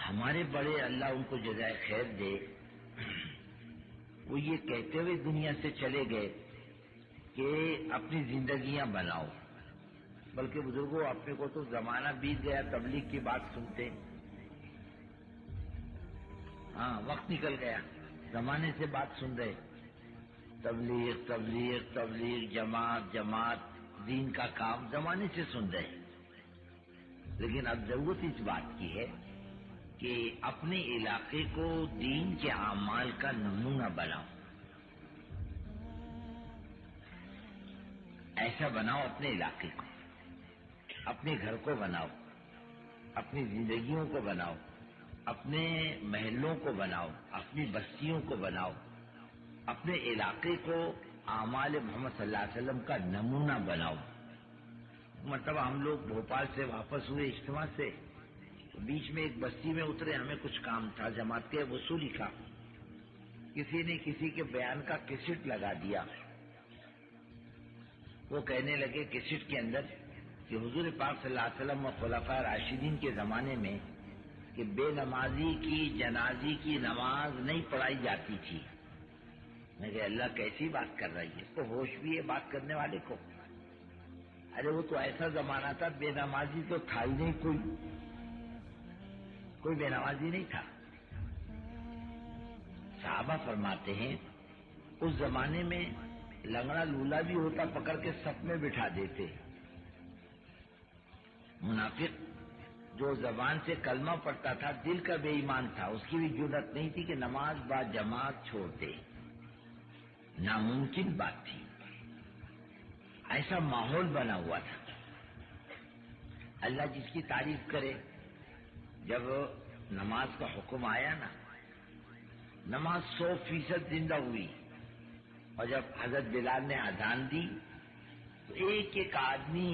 ہمارے بڑے اللہ ان کو جزائے خیر دے، وہ یہ کہتے ہوئے دنیا سے چلے گئے کہ اپنی زندگیاں بناؤ، بلکہ بزرگوں اپنے کو تو زمانہ بیت گیا تبلیغ کی بات سنتے، ہاں وقت نکل گیا، زمانے سے بات سن رہے، تبلیغ تبلیغ تبلیغ، جماعت جماعت، دین کا کام زمانے سے سن رہے، لیکن اب ضرورت اس بات کی ہے کہ اپنے علاقے کو دین کے اعمال کا نمونہ بناؤ، ایسا بناؤ اپنے علاقے کو، اپنے گھر کو بناؤ، اپنی زندگیوں کو بناؤ، اپنے محلوں کو بناؤ، اپنی بستیوں کو بناؤ، اپنے علاقے کو اعمال محمد صلی اللہ علیہ وسلم کا نمونہ بناؤ۔ مطلب ہم لوگ بھوپال سے واپس ہوئے اجتماع سے، بیچ میں ایک بستی میں اترے، ہمیں کچھ کام تھا جماعت کے وصولی کا، کسی نے کسی کے بیان کا کیسٹ لگا دیا، وہ کہنے لگے کیسٹ کے اندر کہ حضور پاک صلی اللہ علیہ وسلم و خلفائے راشدین کے زمانے میں کہ بے نمازی کی جنازی کی نماز نہیں پڑھائی جاتی تھی۔ میں کہ اللہ کیسی بات کر رہی ہے، اس کو ہوش بھی ہے بات کرنے والے کو؟ ارے وہ تو ایسا زمانہ تھا بے نمازی تو تھا ہی نہیں، کوئی بے نمازی نہیں تھا۔ صحابہ فرماتے ہیں اس زمانے میں لنگڑا لولا بھی ہوتا پکڑ کے صف میں بٹھا دیتے۔ منافق جو زبان سے کلمہ پڑھتا تھا دل کا بے ایمان تھا، اس کی بھی جرأت نہیں تھی کہ نماز با جماعت چھوڑ دے، ناممکن بات تھی، ایسا ماحول بنا ہوا تھا۔ اللہ جس کی تعریف کرے، جب نماز کا حکم آیا نا، نماز 100% زندہ ہوئی، اور جب حضرت بلال نے اذان دی تو ایک ایک آدمی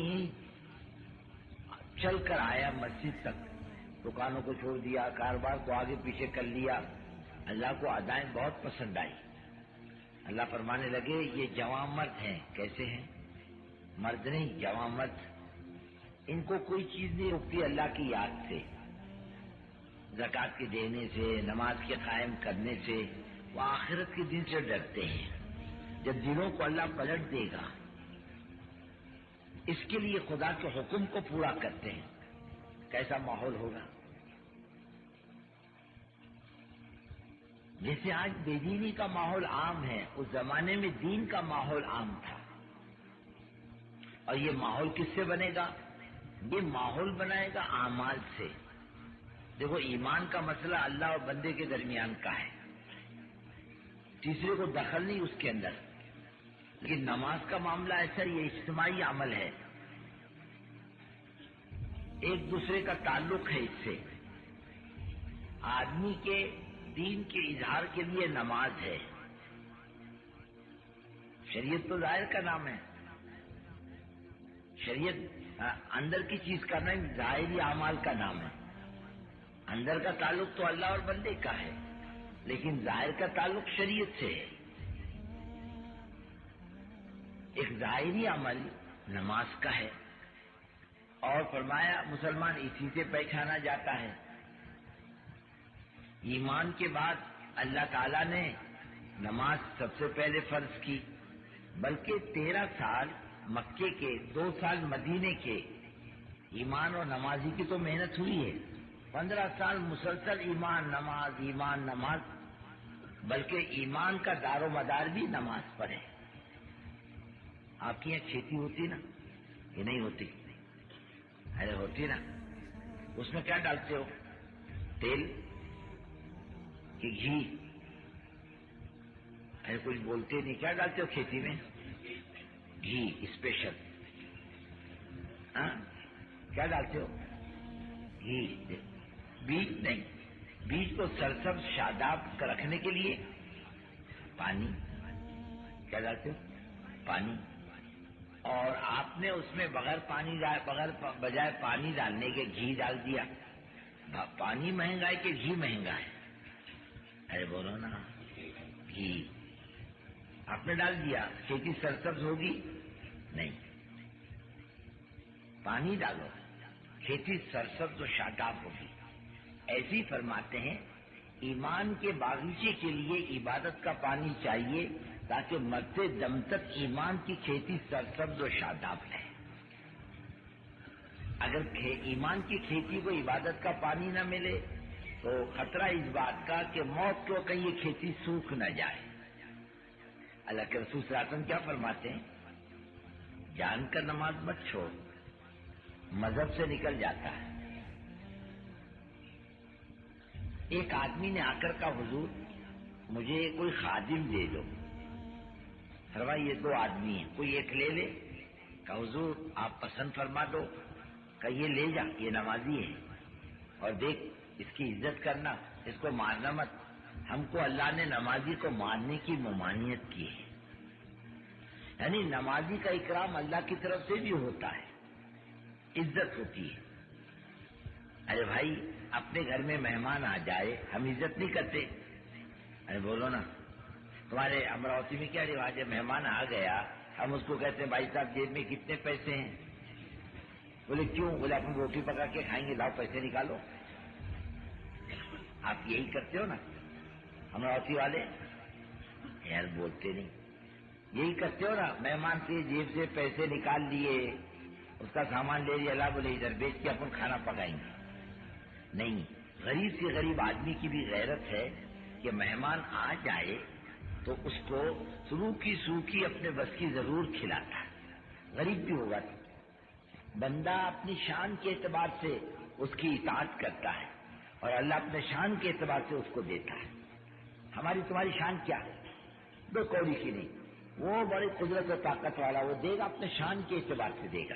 چل کر آیا مسجد تک، دکانوں کو چھوڑ دیا، کاروبار کو آگے پیچھے کر لیا۔ اللہ کو ادائیں بہت پسند آئی۔ اللہ فرمانے لگے یہ جوان مرد ہیں۔ کیسے ہیں؟ مرد نہیں، جوان مرد، ان کو کوئی چیز نہیں روکتی اللہ کی یاد سے، زکوٰۃ کے دینے سے، نماز کے قائم کرنے سے، وہ آخرت کے دن سے ڈرتے ہیں۔ جب دلوں کو اللہ پلٹ دے گا، اس کے لیے خدا کے حکم کو پورا کرتے ہیں، کیسا ماحول ہوگا؟ جیسے آج بے دینی کا ماحول عام ہے، اس زمانے میں دین کا ماحول عام تھا۔ اور یہ ماحول کس سے بنے گا؟ یہ ماحول بنائے گا اعمال سے۔ دیکھو ایمان کا مسئلہ اللہ اور بندے کے درمیان کا ہے، تیسرے کو دخل نہیں اس کے اندر، لیکن نماز کا معاملہ ایسا یہ اجتماعی عمل ہے، ایک دوسرے کا تعلق ہے اس سے۔ آدمی کے دین کے اظہار کے لیے نماز ہے۔ شریعت تو ظاہر کا نام ہے، شریعت اندر کی چیز کا نہیں، ظاہری اعمال کا نام ہے۔ اندر کا تعلق تو اللہ اور بندے کا ہے، لیکن ظاہر کا تعلق شریعت سے ہے۔ ایک ظاہری عمل نماز کا ہے، اور فرمایا مسلمان اسی سے پہچانا جاتا ہے۔ ایمان کے بعد اللہ تعالیٰ نے نماز سب سے پہلے فرض کی، بلکہ 13 سال مکے کے، 2 سال مدینے کے، ایمان اور نمازی کی تو محنت ہوئی ہے۔ 15 سال مسلسل ایمان نماز، بلکہ ایمان کا دار و مدار بھی نماز پر ہے۔ آپ کی یہاں کھیتی ہوتی نا کہ نہیں ہوتی؟ ارے ہوتی نا، اس میں کیا ڈالتے ہو؟ تیل کہ گھی؟ ارے کچھ بولتے نہیں، کیا ڈالتے ہو کھیتی میں؟ گھی اسپیشل۔ ہاں کیا ڈالتے ہو؟ گھی۔ بیج نہیں، بیج کو سرسبز شاداب رکھنے کے لیے پانی، کیا ڈالتے ہو؟ پانی۔ اور آپ نے اس میں بجائے پانی ڈالنے کے گھی ڈال دیا۔ پانی مہنگا ہے کہ گھی مہنگا ہے؟ ارے بولو نا، گھی آپ نے ڈال دیا، کھیتی سرسبز ہوگی؟ نہیں، پانی ڈالو، کھیتی سرسبز و شاداب ہوگی۔ ایسی فرماتے ہیں ایمان کے باغیچے کے لیے عبادت کا پانی چاہیے تاکہ مرتے دم تک ایمان کی کھیتی سرسبز و شاداب رہے۔ اگر ایمان کی کھیتی کو عبادت کا پانی نہ ملے تو خطرہ اس بات کا کہ موت کو کہیں یہ کھیتی سوکھ نہ جائے۔ اللہ کے رسول صلی اللہ علیہ وسلم کیا فرماتے ہیں؟ جان کر نماز مت چھوڑ، مذہب سے نکل جاتا ہے۔ ایک آدمی نے آ کر کہا حضور مجھے کوئی خادم دے دو۔ فرمایا یہ دو آدمی ہیں، کوئی ایک لے لے۔ کہا حضور آپ پسند فرما دو۔ کہا یہ لے جا، یہ نمازی ہے، اور دیکھ اس کی عزت کرنا، اس کو مارنا مت۔ ہم کو اللہ نے نمازی کو مارنے کی ممانعت کی ہے، یعنی نمازی کا اکرام اللہ کی طرف سے بھی ہوتا ہے، عزت ہوتی ہے۔ ارے بھائی اپنے گھر میں مہمان آ جائے ہم عزت نہیں کرتے؟ ارے بولو نا، تمہارے امراوتی میں کیا رواج ہے؟ مہمان آ گیا ہم اس کو کہتے ہیں بھائی صاحب جیب میں کتنے پیسے ہیں؟ بولے کیوں؟ بولے اپنی روٹی پکا کے کھائیں گے، لاؤ پیسے نکالو۔ آپ یہی کرتے ہو نا امراوتی والے؟ یار بولتے نہیں، یہی کرتے ہو نا؟ مہمان سے جیب سے پیسے نکال لیے، اس کا سامان لے لیا، لا بولے ادھر بیچ کے اپن کھانا پکائیں گے۔ نہیں، غریب سے غریب آدمی کی بھی غیرت ہے کہ مہمان آ جائے تو اس کو روکھی سوکھی اپنے بس کی ضرور کھلاتا ہے، غریب بھی ہوگا تو۔ بندہ اپنی شان کے اعتبار سے اس کی اطاعت کرتا ہے اور اللہ اپنے شان کے اعتبار سے اس کو دیتا ہے۔ ہماری تمہاری شان کیا؟ دو کوڑی کی نہیں، وہ بڑی قدرت و طاقت والا، وہ دے گا اپنے شان کے اعتبار سے دے گا۔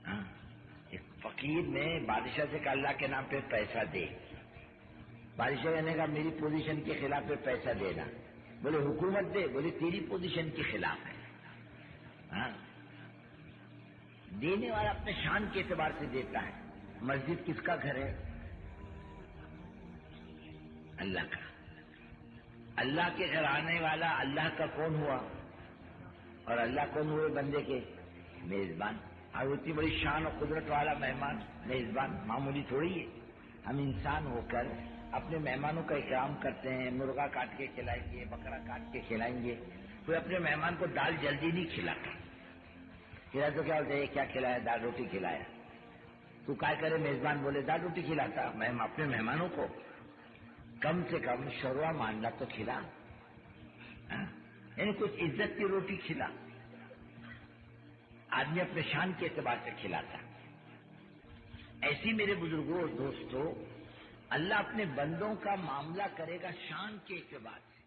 ہاں، ایک فقیر نے بادشاہ سے کہا اللہ کے نام پہ پیسہ دے۔ بادشاہ نے کہا میری پوزیشن کے خلاف ہے پیسہ دینا۔ بولے حکومت دے؟ بولے تیری پوزیشن کے خلاف ہے۔ ہاں، دینے والا اپنے شان کے اعتبار سے دیتا ہے۔ مسجد کس کا گھر ہے؟ اللہ کا۔ اللہ کے گھر آنے والا اللہ کا کون ہوا؟ اور اللہ کون ہوئے؟ بندے کے میزبان۔ اور اتنی بڑی شان و قدرت والا مہمان میزبان معمولی تھوڑی ہے۔ ہم انسان ہو کر اپنے مہمانوں کا اکرام کرتے ہیں، مرغا کاٹ کے کھلائیں گے، بکرا کاٹ کے کھلائیں گے۔ کوئی اپنے مہمان کو دال جلدی نہیں کھلاتا، کھلا تو کیا ہوتا ہے کیا کھلایا؟ دال روٹی کھلایا۔ تو کیا کرے میزبان؟ بولے دال روٹی کھلاتا۔ اپنے مہمانوں کو کم سے کم شوروا مانڈا تو کھلا، یعنی کچھ عزت کی روٹی کھلا۔ آدمی اپنے شان کے اعتبار سے کھلاتا۔ ایسی میرے بزرگوں اور دوستوں، اللہ اپنے بندوں کا معاملہ کرے گا شان کے اعتبار سے۔